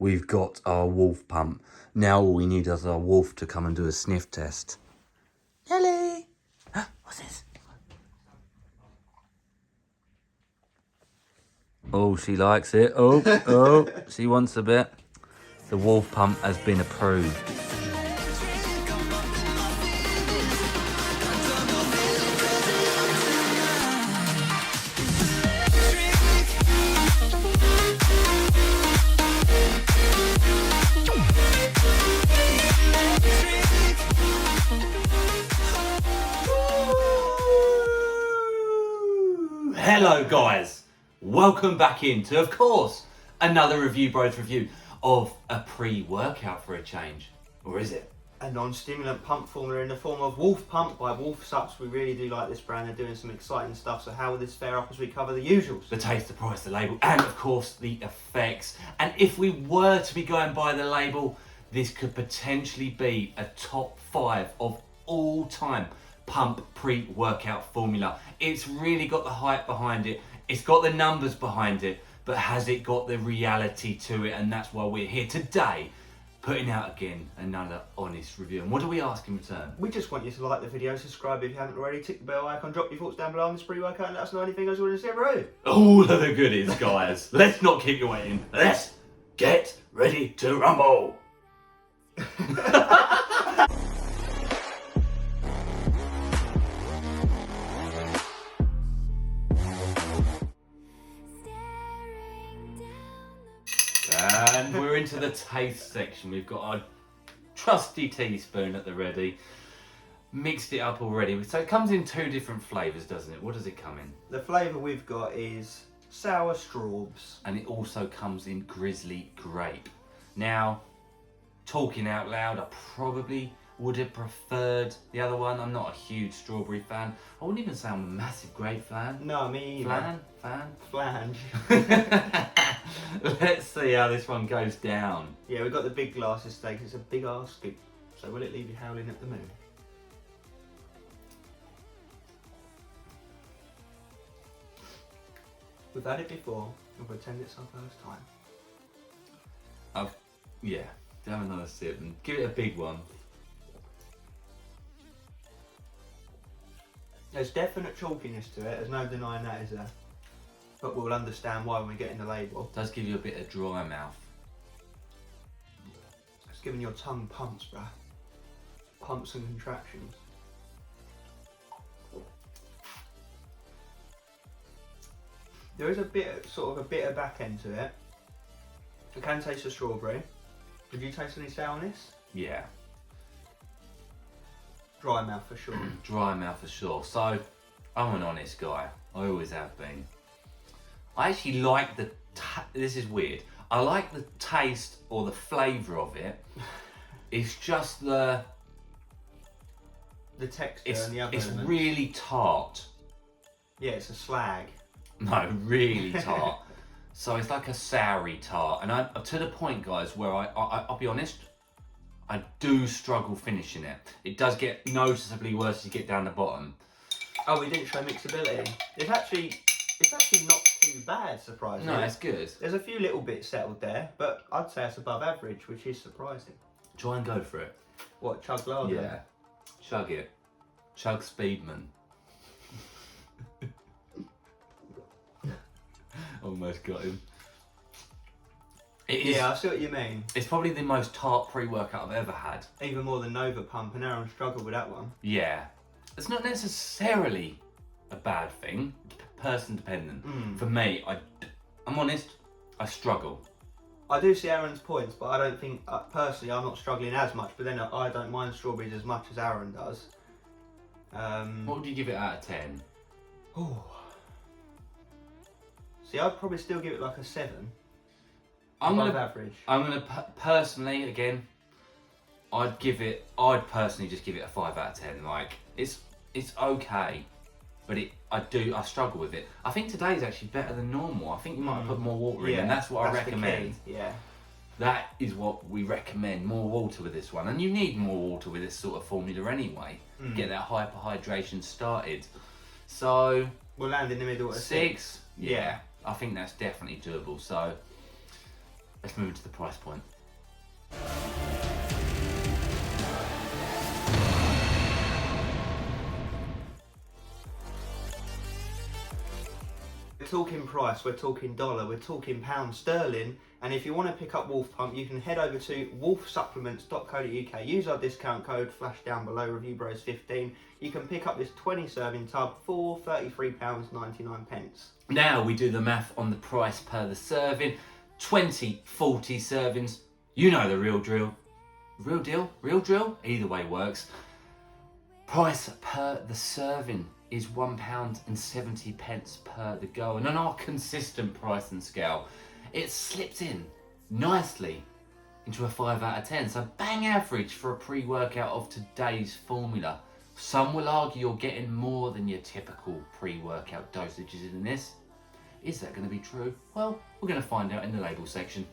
we've got our wolf pump. Now all we need is our wolf to come and do a sniff test. Nelly! What's this? Oh, she likes it. Oh, she wants a bit. The wolf pump has been approved. Hello guys, welcome back into, of course, another Review Bros review of a pre-workout for a change. Or is it? A non-stimulant pump formula in the form of Wolf Pump by Wolf Sups. We really do like this brand. They're doing some exciting stuff. So how will this fare up as we cover the usuals? The taste, the price, the label, and of course the effects. And if we were to be going by the label, this could potentially be a top 5 of all time pump pre-workout formula. It's really got the hype behind it. It's got the numbers behind it, but has it got the reality to it? And that's why we're here today, putting out again another honest review. And what do we ask in return? We just want you to like the video, subscribe if you haven't already, tick the bell icon, drop your thoughts down below on this pre-workout, and let us know anything else you want to see through. All of the goodies, guys. Let's not keep you waiting. Let's get ready to rumble. And we're into the taste section. We've got our trusty teaspoon at the ready. Mixed it up already. So it comes in 2 different flavours, doesn't it? What does it come in? The flavour we've got is sour straws. And it also comes in grizzly grape. Now, talking out loud, I probably would have preferred the other one. I'm not a huge strawberry fan. I wouldn't even say I'm a massive grape fan. No, me either. Flange. Let's see how this one goes down. Yeah, we've got the big glasses today because it's a big ass scoop. So will it leave you howling at the moon? We've had it before, and pretend it's our first time. Yeah, have another sip and give it a big one. There's definite chalkiness to it, there's no denying that, is there? But we'll understand why when we get in the label. It does give you a bit of dry mouth. It's giving your tongue pumps, bruh. Pumps and contractions. There is a bit, sort of a bitter back end to it. I can taste the strawberry. Did you taste any sourness? Yeah. Dry mouth for sure. Dry mouth for sure. So, I'm an honest guy. I always have been. I actually like this is weird. I like the taste or the flavour of it. It's just the texture and the other It's elements. really tart. Yeah, it's a slag. No, really tart. So it's like a soury tart. And to the point, guys, where I'll be honest, I do struggle finishing it. It does get noticeably worse as you get down the bottom. Oh, we didn't show mixability. It's actually not too bad, surprisingly. No, that's good. There's a few little bits settled there, but I'd say it's above average, which is surprising. Try and go for it. What, chug lager? Yeah. Chug it. Chug Speedman. Almost got him. Yeah, I see what you mean. It's probably the most tart pre-workout I've ever had. Even more than Nova Pump, and Aaron struggled with that one. Yeah. It's not necessarily a bad thing. Person dependent. For me, I'm honest, I struggle. I do see Aaron's points, but I don't think, personally, I'm not struggling as much, but then I don't mind strawberries as much as Aaron does. What would you give it out of 10? Oh. See, I'd probably still give it like a 7. Above average. I'm gonna personally, again, I'd personally just give it a 5 out of 10. Like, it's okay, but I struggle with it. I think today's actually better than normal. I think you might have put more water in, and that's what I recommend. Yeah. That is what we recommend, more water with this one. And you need more water with this sort of formula anyway. Get that hyperhydration started. So we'll land in the middle at 6. Yeah, I think that's definitely doable. So let's move into the price point. We're talking price, we're talking dollar, we're talking pound sterling, and if you want to pick up Wolf Pump, you can head over to wolfsupplements.co.uk. Use our discount code flashed down below, Review Bros 15. You can pick up this 20 serving tub for £33.99. Now we do the math on the price per the serving. 20, 40 servings. You know the real drill. Real deal? Real drill? Either way works. Price per the serving is £1.70 per the go. And on our consistent pricing scale, it slips in nicely into a 5 out of 10. So bang average for a pre-workout of today's formula. Some will argue you're getting more than your typical pre-workout dosages in this. Is that going to be true? Well, we're going to find out in the label section.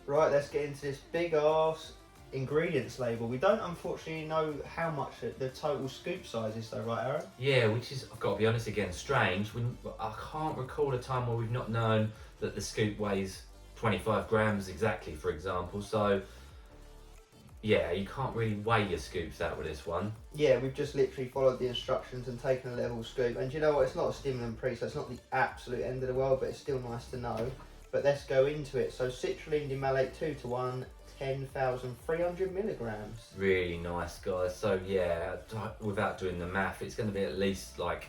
Right, let's get into this big ass ingredients label. We don't unfortunately know how much the total scoop size is though, right Aaron? Yeah, which is, I've got to be honest again, strange. I can't recall a time where we've not known that the scoop weighs 25 grams exactly, for example. So, yeah, you can't really weigh your scoops out with this one. Yeah, we've just literally followed the instructions and taken a level scoop. And you know what, it's not a stimulant pre, so it's not the absolute end of the world, but it's still nice to know. But let's go into it. So citrulline demalate 2 to 1, 10,300 milligrams. Really nice, guys. So yeah, without doing the math, it's going to be at least like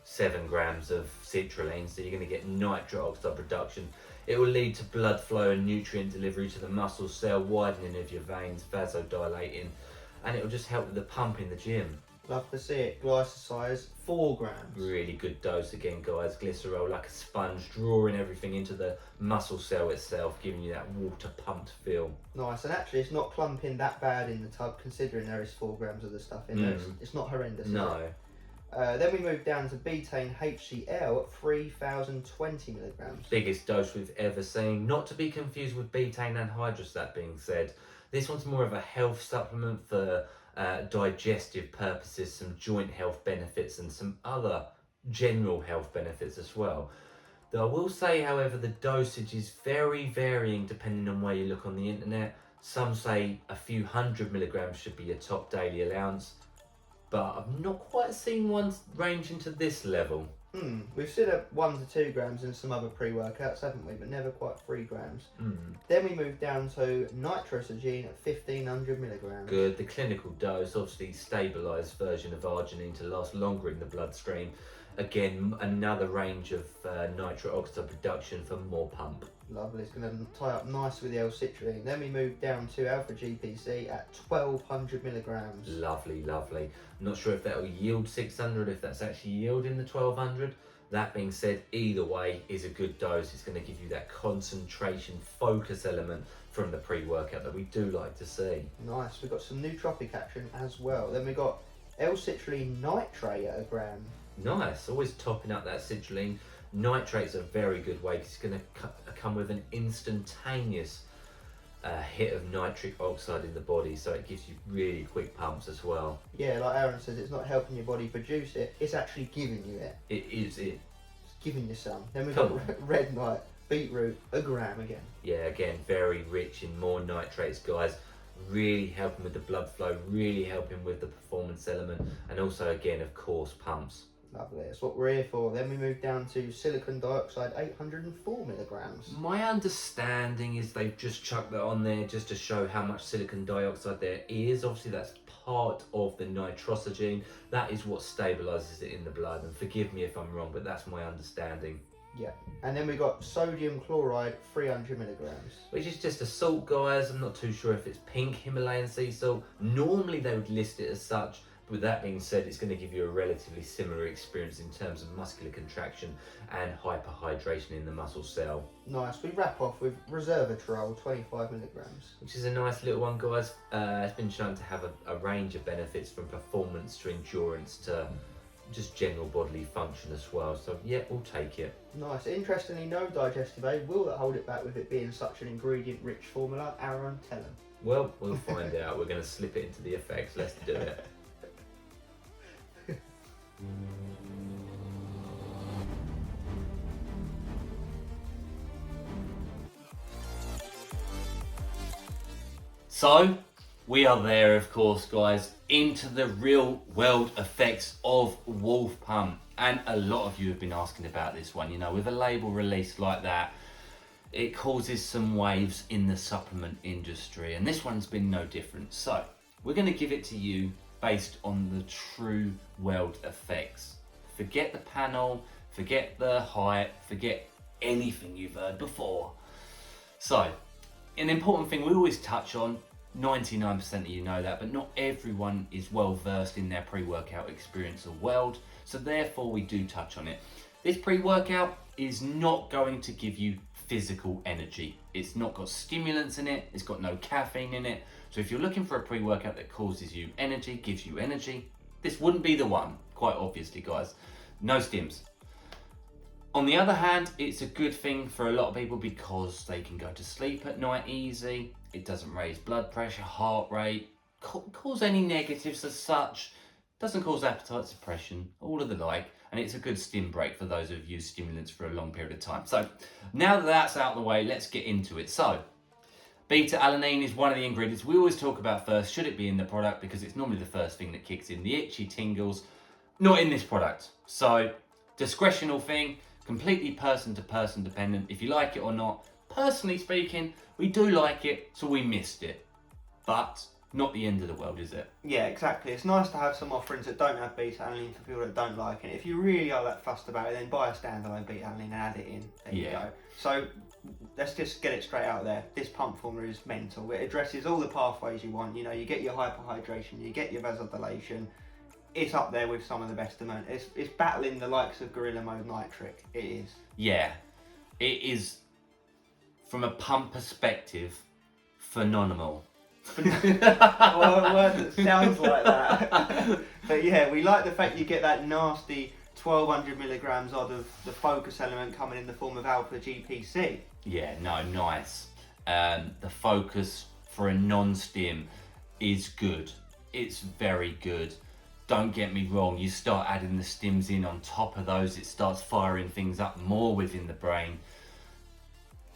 7 grams of citrulline. So you're going to get nitric oxide production. It will lead to blood flow and nutrient delivery to the muscle cell, widening of your veins, vasodilating, and it will just help with the pump in the gym. Love to see it. Glycosize 4 grams. Really good dose again, guys. Glycerol like a sponge, drawing everything into the muscle cell itself, giving you that water pumped feel. Nice, and actually it's not clumping that bad in the tub considering there is 4 grams of the stuff in there. It's not horrendous. No. Then we move down to betaine HCl at 3,020 milligrams. Biggest dose we've ever seen. Not to be confused with betaine anhydrous, that being said. This one's more of a health supplement for digestive purposes, some joint health benefits and some other general health benefits as well. Though I will say, however, the dosage is very varying depending on where you look on the internet. Some say a few 100 milligrams should be your top daily allowance, but I've not quite seen one range into this level. We've seen 1 to 2 grams in some other pre-workouts, haven't we? But never quite 3 grams. Then we move down to nitrosogene at 1,500 milligrams. Good. The clinical dose, obviously stabilised version of arginine to last longer in the bloodstream. Again, another range of nitric oxide production for more pump. Lovely. It's going to tie up nice with the L-citrulline. Then we move down to alpha GPC at 1,200 milligrams. Lovely, lovely. Not sure if that will yield 600, if that's actually yielding the 1,200. That being said, either way is a good dose. It's going to give you that concentration focus element from the pre-workout that we do like to see. Nice. We've got some nootropic action as well. Then we've got L-citrulline nitrate at 1 gram. Nice. Always topping up that citrulline. Nitrate's a very good way because it's going to come with an instantaneous hit of nitric oxide in the body, so it gives you really quick pumps as well. Yeah, like Aaron says, it's not helping your body produce it, it's actually giving you it. It is it. It's giving you some. Then we've got red night, beetroot, 1 gram again. Yeah, again, very rich in more nitrates, guys. Really helping with the blood flow, really helping with the performance element, and also, again, of course, pumps. Lovely, that's what we're here for. Then we move down to silicon dioxide, 804 milligrams. My understanding is they've just chucked that on there just to show how much silicon dioxide there is. Obviously, that's part of the nitrosogene. That is what stabilizes it in the blood. And forgive me if I'm wrong, but that's my understanding. Yeah, and then we got sodium chloride, 300 milligrams. Which is just a salt, guys. I'm not too sure if it's pink Himalayan sea salt. Normally, they would list it as such. With that being said, it's going to give you a relatively similar experience in terms of muscular contraction and hyperhydration in the muscle cell. Nice. We wrap off with resveratrol, 25 milligrams. Which is a nice little one, guys. It's been shown to have a range of benefits from performance to endurance to just general bodily function as well. So yeah, we'll take it. Nice. Interestingly, no digestive aid. Will that hold it back with it being such an ingredient-rich formula? Aaron, tell him. Well, we'll find out. We're going to slip it into the effects. Let's do it. So, we are there, of course, guys, into the real world effects of Wolf Pump. And a lot of you have been asking about this one. You know, with a label released like that, it causes some waves in the supplement industry. And this one's been no different. So, we're going to give it to you based on the true world effects. Forget the panel, forget the hype, forget anything you've heard before. So, an important thing we always touch on, 99% of you know that, but not everyone is well versed in their pre-workout experience of Weld, so therefore we do touch on it. This pre-workout is not going to give you physical energy. It's not got stimulants in it, it's got no caffeine in it, so if you're looking for a pre-workout that causes you energy, gives you energy, this wouldn't be the one, quite obviously, guys. No stims. On the other hand, it's a good thing for a lot of people because they can go to sleep at night easy. It doesn't raise blood pressure, heart rate, cause any negatives as such. Doesn't cause appetite suppression, all of the like. And it's a good stim break for those who've used stimulants for a long period of time. So now that that's out of the way, let's get into it. So beta-alanine is one of the ingredients we always talk about first. Should it be in the product? Because it's normally the first thing that kicks in. The itchy tingles, not in this product. So discretional thing. Completely person to person dependent, if you like it or not. Personally speaking, we do like it, so we missed it. But not the end of the world, is it? Yeah, exactly. It's nice to have some offerings that don't have beta-alanine for people that don't like it. If you really are that fussed about it, then buy a standalone beta-alanine and add it in. There you go. So let's just get it straight out there. This pump formula is mental. It addresses all the pathways you want. You know, you get your hyperhydration, you get your vasodilation. It's up there with some of the best amount. It's battling the likes of Gorilla Mode Nitric. It is. Yeah, it is, from a pump perspective, phenomenal. Well, a word that sounds like that. But yeah, we like the fact you get that nasty 1200 milligrams odd of the focus element coming in the form of alpha GPC. Yeah, no, nice. The focus for a non-stim is good. It's very good. Don't get me wrong, you start adding the stims in on top of those, it starts firing things up more within the brain.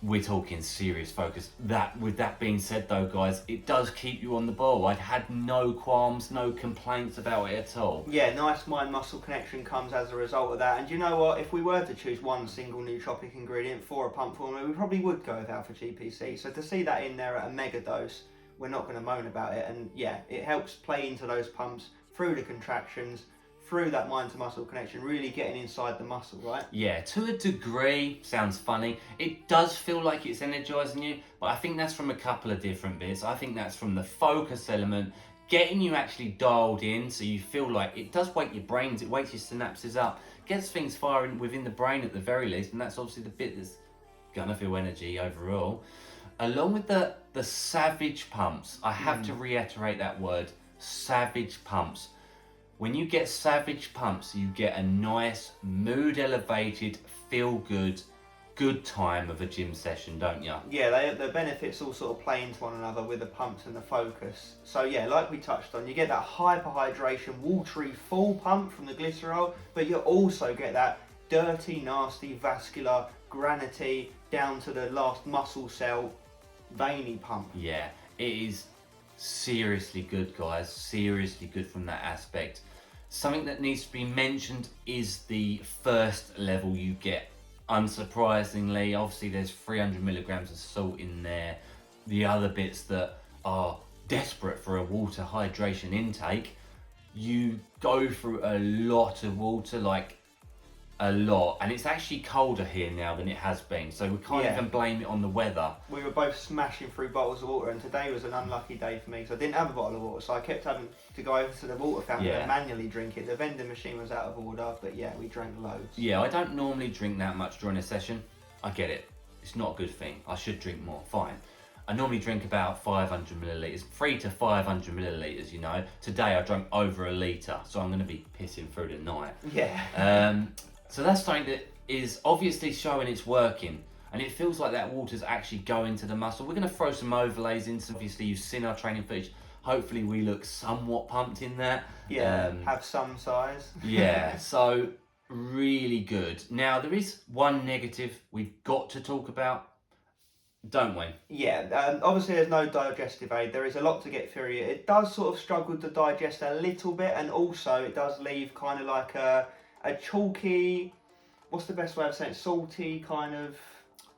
We're talking serious focus. With that being said though, guys, it does keep you on the ball. I had no qualms, no complaints about it at all. Yeah, nice mind-muscle connection comes as a result of that. And you know what? If we were to choose one single nootropic ingredient for a pump formula, we probably would go with alpha GPC. So to see that in there at a mega dose, we're not going to moan about it. And yeah, it helps play into those pumps through the contractions, through that mind-to-muscle connection, really getting inside the muscle, right? Yeah, to a degree, sounds funny. It does feel like it's energizing you, but I think that's from a couple of different bits. I think that's from the focus element, getting you actually dialed in so you feel like it does wake your brains, it wakes your synapses up, gets things firing within the brain at the very least, and that's obviously the bit that's gonna feel energy overall. Along with the savage pumps, I have to reiterate that word, savage pumps. When you get savage pumps, you get a nice, mood elevated, feel good time of a gym session, don't you? Yeah, the benefits all sort of play into one another with the pumps and the focus. So yeah, like we touched on, you get that hyperhydration, watery full pump from the glycerol, but you also get that dirty, nasty, vascular, granity, down to the last muscle cell, veiny pump. Yeah, it is seriously good, guys, seriously good from that aspect. Something that needs to be mentioned is the first level you get. Unsurprisingly, obviously there's 300 milligrams of salt in there. The other bits that are desperate for a water hydration intake, you go through a lot of water, like a lot, and it's actually colder here now than it has been, so we can't even blame it on the weather. We were both smashing through bottles of water, and today was an unlucky day for me because I didn't have a bottle of water, so I kept having to go over to the water fountain and manually drink it. The vending machine was out of order, but yeah, we drank loads. Yeah, I don't normally drink that much during a session. I get it. It's not a good thing. I should drink more, fine. I normally drink about 500 millilitres, 3 to 500 millilitres, you know. Today I drank over a litre, so I'm going to be pissing through the night. Yeah. So that's something that is obviously showing it's working, and it feels like that water's actually going to the muscle. We're going to throw some overlays in, so obviously you've seen our training footage. Hopefully we look somewhat pumped in that. Yeah, have some size. Yeah, so really good. Now, there is one negative we've got to talk about, don't we? Yeah, obviously there's no digestive aid. There is a lot to get through. It does sort of struggle to digest a little bit, and also it does leave kind of like a chalky, what's the best way of saying it, salty kind of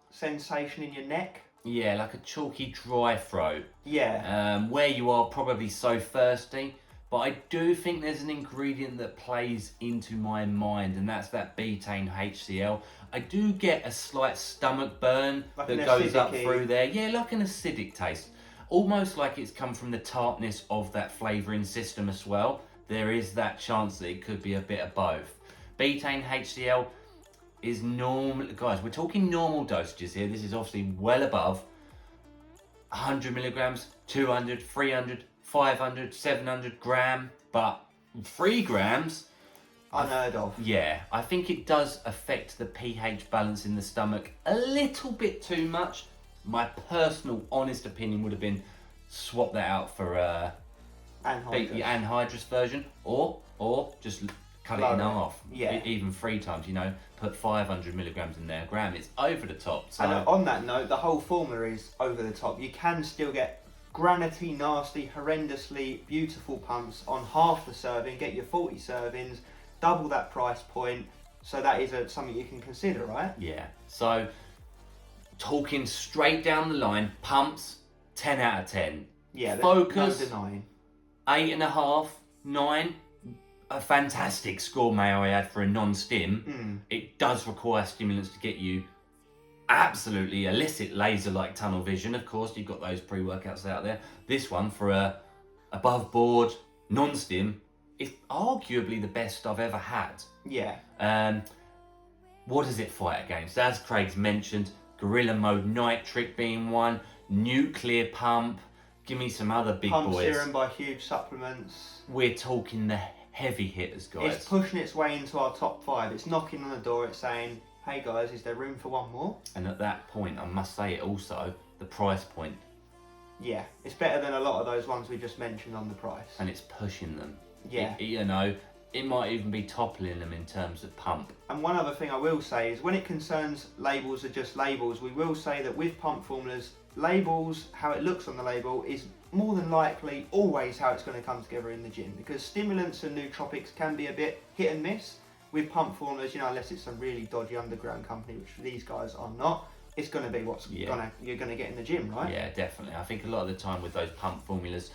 sensation in your neck. Yeah, like a chalky dry throat. Yeah. Where you are probably so thirsty. But I do think there's an ingredient that plays into my mind, and that's that betaine HCl. I do get a slight stomach burn Like that an goes up acidic-y. through there. Yeah, like an acidic taste. Almost like it's come from the tartness of that flavouring system as well. There is that chance that it could be a bit of both. Betaine HCl is normal. Guys, we're talking normal dosages here. This is obviously well above 100 milligrams, 200, 300, 500, 700 gram, but 3 grams, Unheard of. yeah, I think it does affect the pH balance in the stomach a little bit too much. My personal, honest opinion would have been swap that out for Anhydrous. anhydrous version, or just cut it in Lower it. half. Yeah. Even 3 times, you know, put 500 milligrams in there, a gram. It's over the top. So And on that note, the whole formula is over the top. You can still get granity, nasty, horrendously beautiful pumps on half the serving. Get your 40 servings, double that price point. So that is something you can consider, right? yeah. So talking straight down the line, pumps 10 out of 10. Yeah, there's Focus. no denying. 8.5, 9. A fantastic score, may I add, for a non-stim. It does require stimulants to get you absolutely illicit laser-like tunnel vision. Of course, you've got those pre-workouts out there. This one, for a above-board non-stim, is arguably the best I've ever had. Yeah. What does it fight against? As Craig's mentioned, Gorilla Mode Nitric being one, Nuclear Pump. Give me some other big Pump boys. Serum by Huge Supplements. We're talking the heavy hitters, guys. It's pushing its way into our top 5. It's knocking on the door. It's saying, hey guys, is there room for one more? And at that point, I must say it also, the price point, Yeah, it's better than a lot of those ones we just mentioned on the price. and it's pushing them. Yeah. You know, it might even be toppling them in terms of pump. And one other thing I will say is when it concerns labels are just labels, we will say that with pump formulas, labels, how it looks on the label, is more than likely always how it's going to come together in the gym, because stimulants and nootropics can be a bit hit and miss. With pump formulas, you know, unless it's some really dodgy underground company, which these guys are not, it's going to be what's you're going to get in the gym, right? Yeah, definitely. I think a lot of the time with those pump formulas,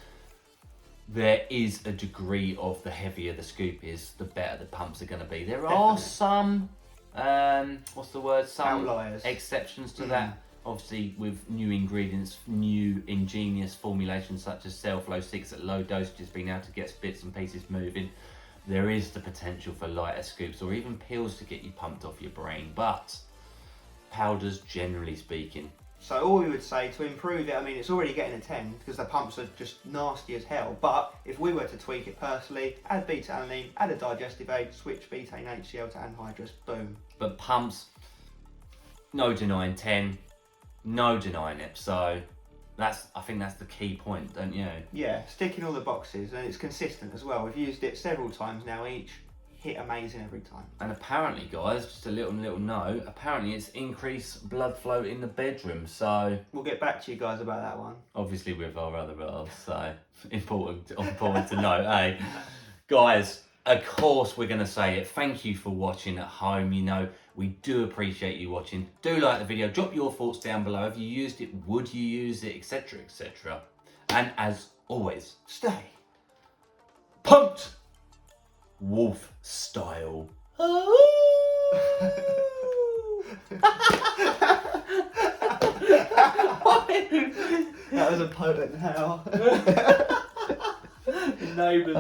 there is a degree of the heavier the scoop is, the better the pumps are going to be. There are some, what's the word? Some Outliers. exceptions to that. Obviously, with new ingredients, new ingenious formulations such as Cellflow 6 at low dosages, being able to get bits and pieces moving, there is the potential for lighter scoops or even pills to get you pumped off your brain. But powders, generally speaking. So all we would say to improve it, I mean, it's already getting a 10 because the pumps are just nasty as hell. But if we were to tweak it personally, add beta-alanine, add a digestive aid, switch betaine HCl to anhydrous, boom. But pumps, no denying 10, no denying it. So I think that's the key point, don't you? Yeah, sticking all the boxes, and it's consistent as well. We've used it several times now each. Hit amazing every time. And apparently, guys, just a little note, apparently it's increased blood flow in the bedroom. So We'll get back to you guys about that one. obviously with our other halves, so important to note, eh? Guys, of course we're going to say it. Thank you for watching at home. You know, we do appreciate you watching. Do like the video. Drop your thoughts down below. Have you used it? Would you use it? Etc, etc. And as always, Stay pumped wolf style. That was a potent howl. Neighbours.